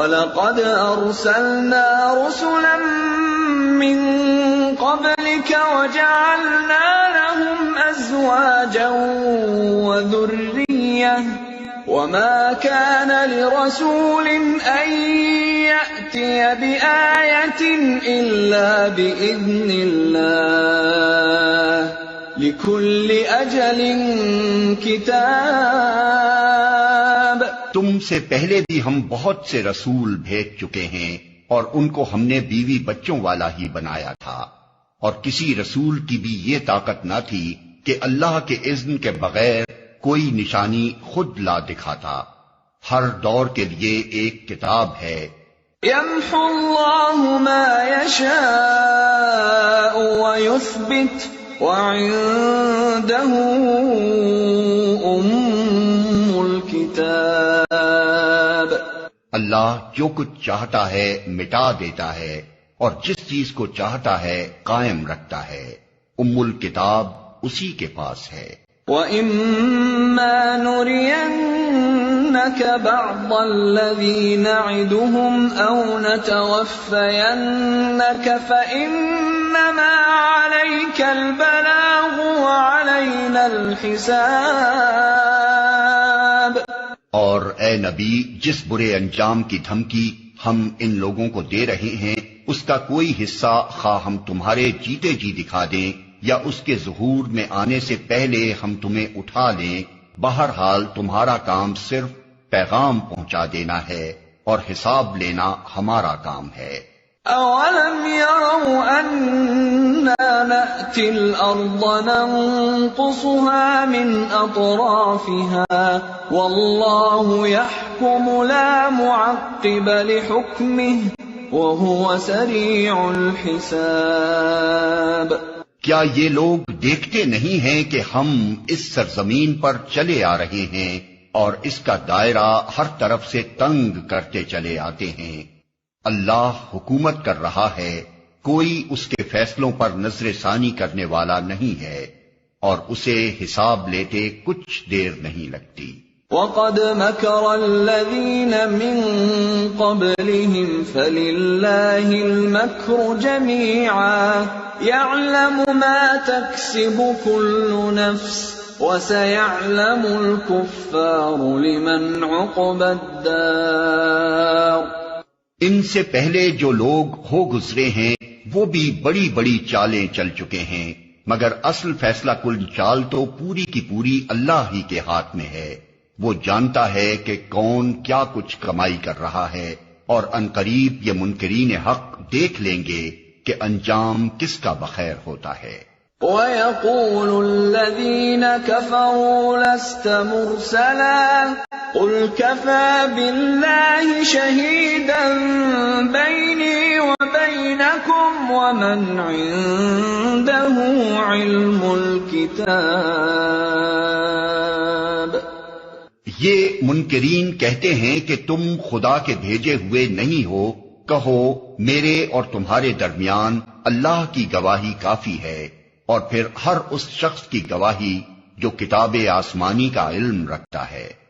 وَلَقَدْ أَرْسَلْنَا رُسُلًا مِّن قَبْلِكَ وَجَعَلْنَا لَهُمْ أَزْوَاجًا وَذُرِّيَّةً وَمَا كَانَ لِرَسُولٍ أَن يَأْتِيَ بِآيَةٍ إِلَّا بِإِذْنِ اللَّهِ لِكُلِّ أَجَلٍ كِتَابٌ۔ تم سے پہلے بھی ہم بہت سے رسول بھیج چکے ہیں، اور ان کو ہم نے بیوی بچوں والا ہی بنایا تھا، اور کسی رسول کی بھی یہ طاقت نہ تھی کہ اللہ کے اذن کے بغیر کوئی نشانی خود لا دکھاتا۔ ہر دور کے لیے ایک کتاب ہے۔ يَمْحُو اللَّهُ مَا يَشَاءُ وَيُثْبِتُ وَعِندَهُ أُمُّ الْكِتَابِ۔ اللہ جو کچھ چاہتا ہے مٹا دیتا ہے، اور جس چیز کو چاہتا ہے قائم رکھتا ہے۔ ام الکتاب اسی کے پاس ہے۔ وَإِمَّا نُرِيَنَّكَ بَعْضَ الَّذِي نَعِدُهُمْ أَوْ نَتَوَفَّيَنَّكَ فَإِنَّمَا عَلَيْكَ الْبَلَاغُ وَعَلَيْنَا الْحِسَابُ۔ اور اے نبی، جس برے انجام کی دھمکی ہم ان لوگوں کو دے رہے ہیں، اس کا کوئی حصہ خواہ ہم تمہارے جیتے جی دکھا دیں یا اس کے ظہور میں آنے سے پہلے ہم تمہیں اٹھا لیں، بہرحال تمہارا کام صرف پیغام پہنچا دینا ہے اور حساب لینا ہمارا کام ہے۔ أَوَلَمْ يَرَوْا أَنَّا نَأْتِي الْأَرْضَ نَنقُصُهَا مِنْ أَطْرَافِهَا وَاللَّهُ يَحْكُمُ لَا مُعَقِّبَ لِحُكْمِهِ وَهُوَ سَرِيعُ الْحِسَابِ۔ کیا یہ لوگ دیکھتے نہیں ہیں کہ ہم اس سرزمین پر چلے آ رہے ہیں اور اس کا دائرہ ہر طرف سے تنگ کرتے چلے آتے ہیں؟ اللہ حکومت کر رہا ہے، کوئی اس کے فیصلوں پر نظر ثانی کرنے والا نہیں ہے، اور اسے حساب لیتے کچھ دیر نہیں لگتی۔ وَقَدْ مَكَرَ الَّذِينَ مِن قَبْلِهِمْ فَلِلَّهِ الْمَكْرُ جَمِيعًا يَعْلَمُ مَا تَكْسِبُ كُلُّ نَفْسٍ وَسَيَعْلَمُ الْكُفَّارُ لِمَنْ عُقْبَى الدَّارِ۔ ان سے پہلے جو لوگ ہو گزرے ہیں وہ بھی بڑی بڑی چالیں چل چکے ہیں، مگر اصل فیصلہ کل چال تو پوری کی پوری اللہ ہی کے ہاتھ میں ہے۔ وہ جانتا ہے کہ کون کیا کچھ کمائی کر رہا ہے، اور عنقریب یہ منکرین حق دیکھ لیں گے کہ انجام کس کا بخیر ہوتا ہے۔ وَيَقُولُ الَّذِينَ كَفَرُوا لَسْتَ مُرْسَلًا قُلْ كَفَى بِاللَّهِ شَهِيدًا بَيْنِي وَبَيْنَكُمْ وَمَنْ عِندَهُ عِلْمُ الْكِتَابِ۔ یہ منکرین کہتے ہیں کہ تم خدا کے بھیجے ہوئے نہیں ہو، کہو میرے اور تمہارے درمیان اللہ کی گواہی کافی ہے، اور پھر ہر اس شخص کی گواہی جو کتاب آسمانی کا علم رکھتا ہے۔